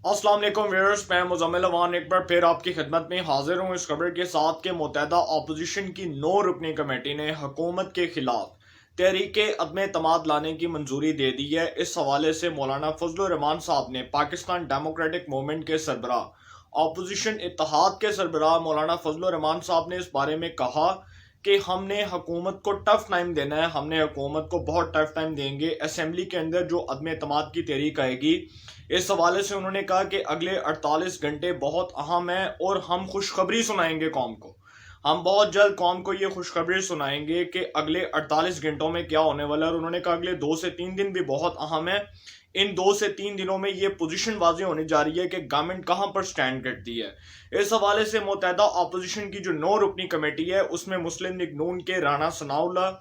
अस्सलाम वालेकुम व्यूअर्स, मैं मुज़म्मिल अवान एक बार फिर आपकी खिदमत में हाजिर हूँ इस खबर के साथ कि मुत्तहदा अपोजिशन की 9 रुकनी कमेटी ने हुकूमत के खिलाफ तहरीके अदम एतमाद लाने की मंजूरी दे दी है। इस हवाले से मौलाना फजलुर रहमान साहब ने पाकिस्तान डेमोक्रेटिक मूवमेंट के सरबराह अपोजिशन इत्तेहाद के सरबराह मौलाना फजलुर रहमान साहब ने इस बारे में कहा कि हमने हुकूमत को टफ टाइम देना है, हमने हुकूमत को बहुत टफ टाइम देंगे। असम्बली के अंदर जो अदम एतमाद की तहरीक आएगी, इस हवाले से उन्होंने कहा कि अगले 48 घंटे बहुत अहम है और हम खुशखबरी सुनाएंगे कौम को। हम बहुत जल्द कौम को ये खुशखबरी सुनाएंगे कि अगले 48 घंटों में क्या होने वाला है। और उन्होंने कहा अगले 2 से 3 दिन भी बहुत अहम है। इन 2 से 3 दिनों में ये पोजीशन वाज़ेह होने जा रही है कि गवर्नमेंट कहाँ पर स्टैंड करती है। इस हवाले से मुत्तहदा अपोजिशन की जो 9 रुकनी कमेटी है, उसमें मुस्लिम लीग नून के राना सनाउल्लाह,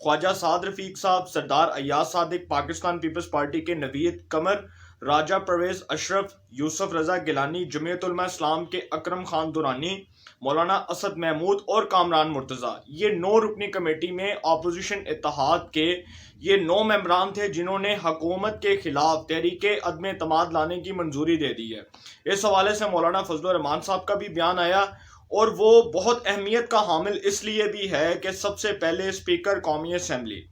ख्वाजा साद रफीक साहब, सरदार अय्याज सादिक, पाकिस्तान पीपल्स पार्टी के नवीद कमर, राजा परवेज अशरफ, यूसुफ रजा गिलानी, जमीयत उलमा इस्लाम के अकरम खान दुरानी, मौलाना असद महमूद और कामरान मुर्तज़ा, ये 9 रुकनी कमेटी में अपोजिशन इत्तेहाद के ये 9 मेंबरान थे जिन्होंने हुकूमत के खिलाफ तहरीके अदम एतमाद लाने की मंजूरी दे दी है। इस हवाले से मौलाना फजलुर रहमान साहब का भी बयान आया और वो बहुत अहमियत का हामिल इसलिए भी है कि सबसे पहले स्पीकर कौमी असम्बली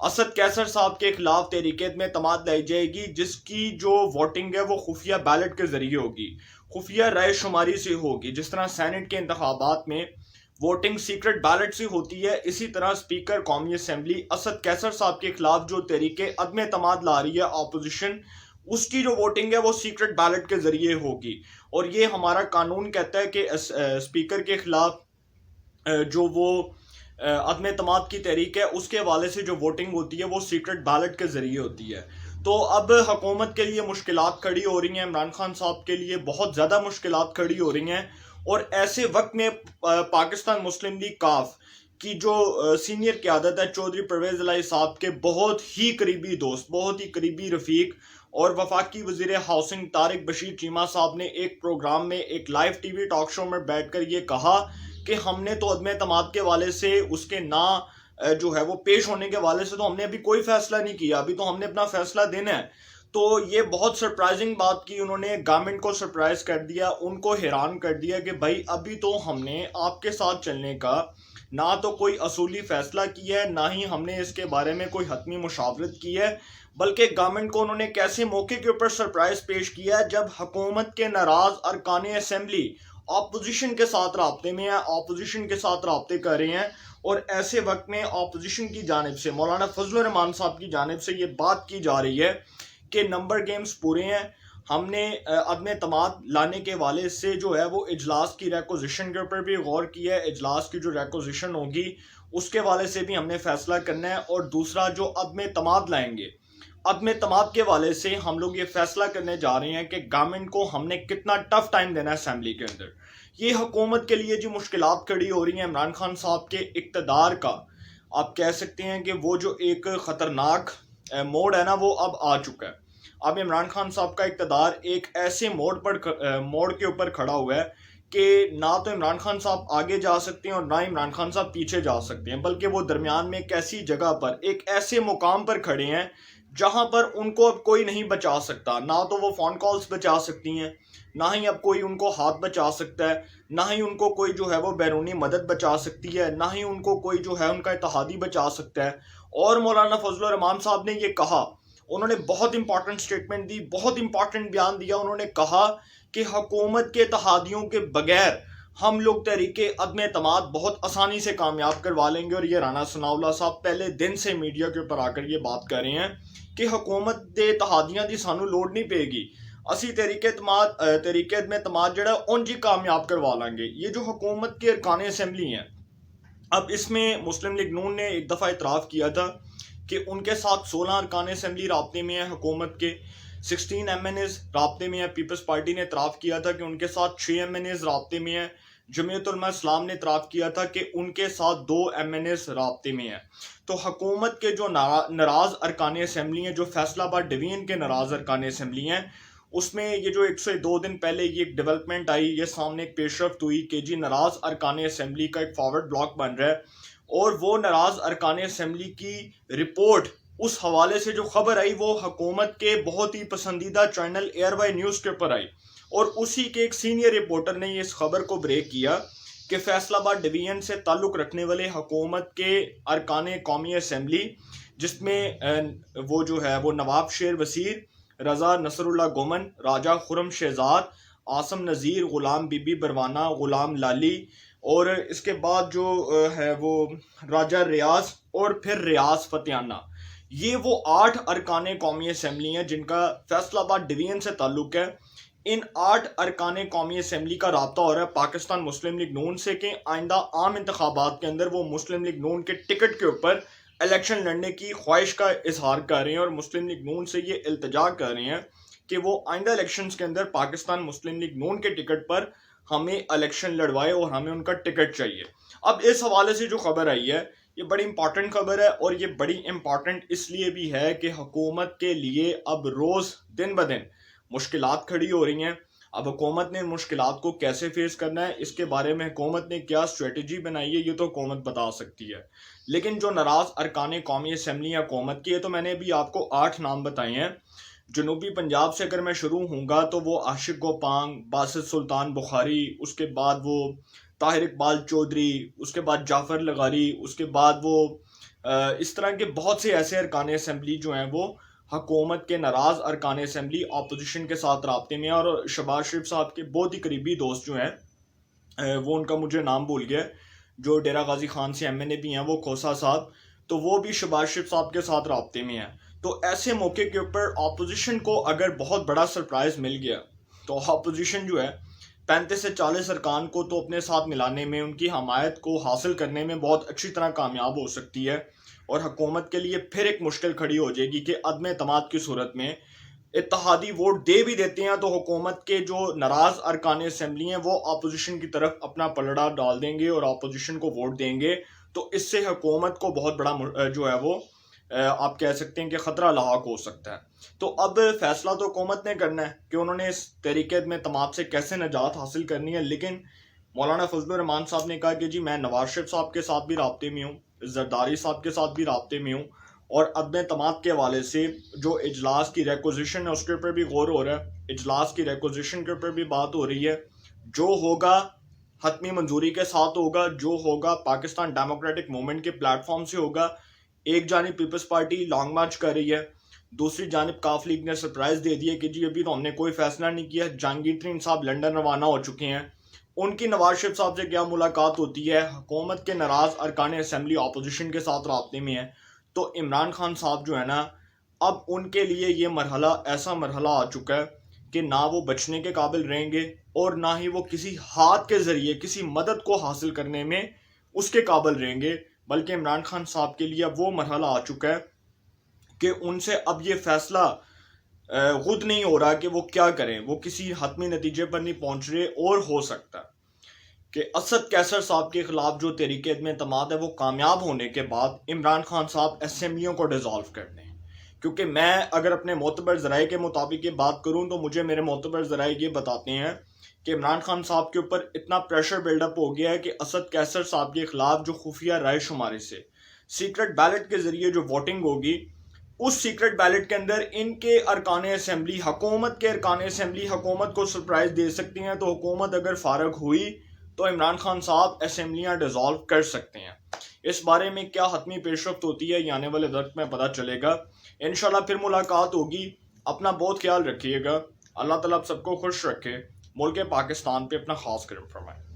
असद कैसर साहब के खिलाफ तहरीके अदम एतमाद लाई जाएगी, जिसकी जो वोटिंग है वो खुफिया बैलेट के जरिए होगी, खुफिया राय शुमारी से होगी। जिस तरह सेनेट के इंतखाबात में वोटिंग सीक्रेट बैलेट से होती है, इसी तरह स्पीकर कौमी असम्बली असद कैसर साहब के खिलाफ जो तहरीके अदम एतमाद ला रही है अपोजिशन, उसकी जो वोटिंग है वो सीक्रेट बैलेट के जरिए होगी। और ये हमारा कानून कहता है कि स्पीकर के खिलाफ जो वो अदम एतमाद की तहरीक है, उसके हवाले से जो वोटिंग होती है वो सीक्रेट बैलेट के जरिए होती है। तो अब हुकूमत के लिए मुश्किलात खड़ी हो रही हैं, इमरान खान साहब के लिए बहुत ज़्यादा मुश्किलात खड़ी हो रही हैं। और ऐसे वक्त में पाकिस्तान मुस्लिम लीग काफ की जो सीनियर क़यादत है, चौधरी परवेज़ इलाही साहब के बहुत ही करीबी दोस्त, बहुत ही करीबी रफ़ीक और वफाकी वज़ीर हाउसिंग तारिक बशीर चीमा साहब ने एक प्रोग्राम में, एक लाइव टीवी टॉक शो में बैठकर ये कहा कि हमने तो अदम एतमाद के वाले से, उसके ना जो है वो पेश होने के वाले से तो हमने अभी कोई फैसला नहीं किया, अभी तो हमने अपना फैसला देना है। तो ये बहुत सरप्राइजिंग बात की उन्होंने, गवर्नमेंट को सरप्राइज कर दिया, उनको हैरान कर दिया कि भाई अभी तो हमने आपके साथ चलने का ना तो कोई असूली फैसला किया है, ना ही हमने इसके बारे में कोई हतमी मुशावरत की है, बल्कि गवर्नमेंट को उन्होंने कैसे मौके के ऊपर सरप्राइज पेश किया है जब हुकूमत के नाराज अरकान असम्बली अपोजिशन के साथ राब्ते में है, अपोजिशन के साथ राब्ते कर रहे हैं। और ऐसे वक्त में अपोजिशन की जानिब से, मौलाना फजलुर रहमान साहब की जानिब से ये बात की जा रही है कि नंबर गेम्स पूरे हैं, हमने अदम एतमाद लाने के वाले से जो है वो इजलास की रेकोजिशन के ऊपर भी गौर किया है। इजलास की जो रेकोजिशन होगी उसके वाले से भी हमने फैसला करना है। और दूसरा जो अदम एतमाद लाएंगे, अदम एतमाद के वाले से हम लोग ये फैसला करने जा रहे हैं कि गवर्नमेंट को हमने कितना टफ टाइम देना है असेंबली के अंदर। ये हुकूमत के लिए जो मुश्किलात खड़ी हो रही हैं, इमरान खान साहब के इक़्तिदार का आप कह सकते हैं कि वो जो एक ख़तरनाक मोड़ है ना, वो अब आ चुका है। अब इमरान खान साहब का इक़्तिदार एक ऐसे मोड़ के ऊपर खड़ा हुआ है कि ना तो इमरान खान साहब आगे जा सकते हैं और ना इमरान खान साहब पीछे जा सकते हैं, बल्कि वो दरमियान में एक ऐसी जगह पर, एक ऐसे मुकाम पर खड़े हैं जहां पर उनको अब कोई नहीं बचा सकता। ना तो वो फ़ोन कॉल्स बचा सकती हैं, ना ही अब कोई उनको हाथ बचा सकता है, ना ही उनको कोई जो है वो बैरूनी मदद बचा सकती है, ना ही उनको कोई जो है उनका इत्तेहादी बचा सकता है। और मौलाना फजलुर रहमान साहब ने ये कहा, उन्होंने बहुत इंपॉर्टेंट स्टेटमेंट दी, बहुत इंपॉर्टेंट बयान दिया। उन्होंने कहा कि हुकूमत के इत्तेहादियों के बगैर हम लोग तहरीके अदम एतमाद बहुत आसानी से कामयाब करवा लेंगे। और ये राना सनाउल्लाह साहब पहले दिन से मीडिया के ऊपर आकर ये बात कर रहे हैं कि हुकूमत दे इत्तेहादियां दी सानू लोड़ नहीं पेगी, असी तहरीके अदम एतमाद जड़ा उन जी कामयाब करवा लेंगे। ये जो हुकूमत के अरकान असम्बली हैं, अब इसमें मुस्लिम लीग नून ने एक दफ़ा इतराफ़ किया था कि उनके साथ 16 अरकान असम्बली राब्ते में है, हुकूमत के 16 MNAs राब्ते में है। पीपल्स पार्टी ने इतराफ़ किया था कि उनके साथ 6 MNAs राब्ते में है। जमीयत उलमा इस्लाम ने इतराफ़ किया था कि उनके साथ 2 MNAs राब्ते में है। तो हुकूमत के जो नाराज़ अरकान असम्बली हैं, जो फैसलाबाद डिवीजन के नाराज़ अरकान असम्बली हैं, उसमें ये जो 102 दिन पहले ये एक डेवलपमेंट आई, ये सामने एक पेशरफ्त हुई कि जी नाराज़ अरकान असम्बली का एक फॉरवर्ड ब्लॉक बन रहा है और वो नाराज़ अरकान असम्बली की रिपोर्ट اس حوالے سے جو خبر آئی وہ حکومت کے بہت ہی پسندیدہ چینل ایئر وائی نیوز کے اوپر آئی، اور اسی کے ایک سینئر رپورٹر نے اس خبر کو بریک کیا کہ فیصل آباد ڈویژن سے تعلق رکھنے والے حکومت کے ارکان قومی اسمبلی، جس میں وہ جو ہے وہ نواب شیر وزیر، رضا نصر اللہ گومن، راجہ خرم Shahzad, Asim Nazir, Ghulam be be بروانہ، Ghulam lolly, اور اس کے بعد جو ہے وہ راجہ ریاض اور پھر ریاض فتیانہ، یہ وہ 8 ارکان قومی اسمبلی ہیں جن کا فیصل آباد ڈویژن سے تعلق ہے۔ ان 8 ارکان قومی اسمبلی کا رابطہ ہو رہا ہے پاکستان مسلم لیگ نون سے کہ آئندہ عام انتخابات کے اندر وہ مسلم لیگ نون کے ٹکٹ کے اوپر الیکشن لڑنے کی خواہش کا اظہار کر رہے ہیں، اور مسلم لیگ نون سے یہ التجا کر رہے ہیں کہ وہ آئندہ الیکشنز کے اندر پاکستان مسلم لیگ نون کے ٹکٹ پر ہمیں الیکشن لڑوائے اور ہمیں ان کا ٹکٹ چاہیے۔ اب اس حوالے سے جو خبر آئی ہے یہ بڑی امپورٹنٹ خبر ہے، اور یہ بڑی امپورٹنٹ اس لیے بھی ہے کہ حکومت کے لیے اب روز دن بدن مشکلات کھڑی ہو رہی ہیں۔ اب حکومت نے مشکلات کو کیسے فیس کرنا ہے، اس کے بارے میں حکومت نے کیا اسٹریٹجی بنائی ہے، یہ تو حکومت بتا سکتی ہے۔ لیکن جو ناراض ارکان قومی اسمبلی حکومت کی ہے، تو میں نے ابھی آپ کو 8 نام بتائے ہیں۔ جنوبی پنجاب سے اگر میں شروع ہوں گا تو وہ عاشق گوپانگ، باسط سلطان بخاری، اس کے بعد وہ طاہر اقبال چودھری، اس کے بعد جعفر لغاری، اس کے بعد وہ اس طرح کے بہت سے ایسے ارکان اسمبلی جو ہیں وہ حکومت کے ناراض ارکان اسمبلی اپوزیشن کے ساتھ رابطے میں، اور شہباز شریف صاحب کے بہت ہی قریبی دوست جو ہیں وہ ان کا مجھے نام بھول گیا، جو ڈیرہ غازی خان سے ایم این اے بھی ہیں، وہ کھوسا صاحب، تو وہ بھی شہباز شریف صاحب کے ساتھ رابطے میں ہیں۔ تو ایسے موقع کے اوپر اپوزیشن کو اگر بہت بڑا سرپرائز مل گیا تو اپوزیشن جو ہے 35 سے 40 ارکان کو تو اپنے ساتھ ملانے میں، ان کی حمایت کو حاصل کرنے میں بہت اچھی طرح کامیاب ہو سکتی ہے، اور حکومت کے لیے پھر ایک مشکل کھڑی ہو جائے گی کہ عدم اعتماد کی صورت میں اتحادی ووٹ دے بھی دیتے ہیں تو حکومت کے جو ناراض ارکان اسمبلی ہیں وہ اپوزیشن کی طرف اپنا پلڑا ڈال دیں گے اور اپوزیشن کو ووٹ دیں گے، تو اس سے حکومت کو بہت بڑا جو ہے وہ آپ کہہ سکتے ہیں کہ خطرہ لاحق ہو سکتا ہے۔ تو اب فیصلہ تو حکومت نے کرنا ہے کہ انہوں نے اس طریقے میں اعتماد سے کیسے نجات حاصل کرنی ہے، لیکن مولانا فضل الرحمان صاحب نے کہا کہ جی میں نواز شریف صاحب کے ساتھ بھی رابطے میں ہوں، زرداری صاحب کے ساتھ بھی رابطے میں ہوں، اور عدم اعتماد کے حوالے سے جو اجلاس کی ریکوزیشن ہے اس کے اوپر بھی غور ہو رہا ہے، اجلاس کی ریکوزیشن کے اوپر بھی بات ہو رہی ہے، جو ہوگا حتمی منظوری کے ساتھ ہوگا، جو ہوگا پاکستان ڈیموکریٹک موومنٹ کے پلیٹ فارم سے ہوگا۔ ایک جانب پیپلز پارٹی لانگ مارچ کر رہی ہے، دوسری جانب کاف لیگ نے سرپرائز دے دیا کہ جی ابھی تو ہم نے کوئی فیصلہ نہیں کیا۔ جہانگیر ترین صاحب لنڈن روانہ ہو چکے ہیں، ان کی نواز شریف صاحب سے کیا ملاقات ہوتی ہے، حکومت کے ناراض ارکان اسمبلی اپوزیشن کے ساتھ رابطے میں ہیں، تو عمران خان صاحب جو ہے نا، اب ان کے لیے یہ مرحلہ ایسا مرحلہ آ چکا ہے کہ نہ وہ بچنے کے قابل رہیں گے اور نہ ہی وہ کسی ہاتھ کے ذریعے کسی مدد کو حاصل کرنے میں اس کے قابل رہیں گے، بلکہ عمران خان صاحب کے لیے اب وہ مرحلہ آ چکا ہے کہ ان سے اب یہ فیصلہ خود نہیں ہو رہا کہ وہ کیا کریں، وہ کسی حتمی نتیجے پر نہیں پہنچ رہے، اور ہو سکتا ہے کہ اسد کیسر صاحب کے خلاف جو تحریک عدم اعتماد ہے وہ کامیاب ہونے کے بعد عمران خان صاحب اسمبلیوں کو ڈیزالو کر دیں، کیونکہ میں اگر اپنے معتبر ذرائع کے مطابق یہ بات کروں تو مجھے میرے معتبر ذرائع یہ بتاتے ہیں کہ عمران خان صاحب کے اوپر اتنا پریشر بلڈ اپ ہو گیا ہے کہ اسد کیسر صاحب کے خلاف جو خفیہ رائے شماری سے سیکرٹ بیلٹ کے ذریعے جو ووٹنگ ہوگی، اس سیکرٹ بیلٹ کے اندر ان کے ارکان اسمبلی، حکومت کے ارکان اسمبلی حکومت کو سرپرائز دے سکتی ہیں، تو حکومت اگر فارغ ہوئی تو عمران خان صاحب اسمبلیاں ڈیزالو کر سکتے ہیں۔ اس بارے میں کیا حتمی پیش رفت ہوتی ہے یہ آنے والے وقت میں پتہ چلے گا، انشاءاللہ پھر ملاقات ہوگی۔ اپنا بہت خیال رکھیے گا، اللہ تعالیٰ آپ سب کو خوش رکھے، ملک پاکستان پہ اپنا خاص کرم فرمائے۔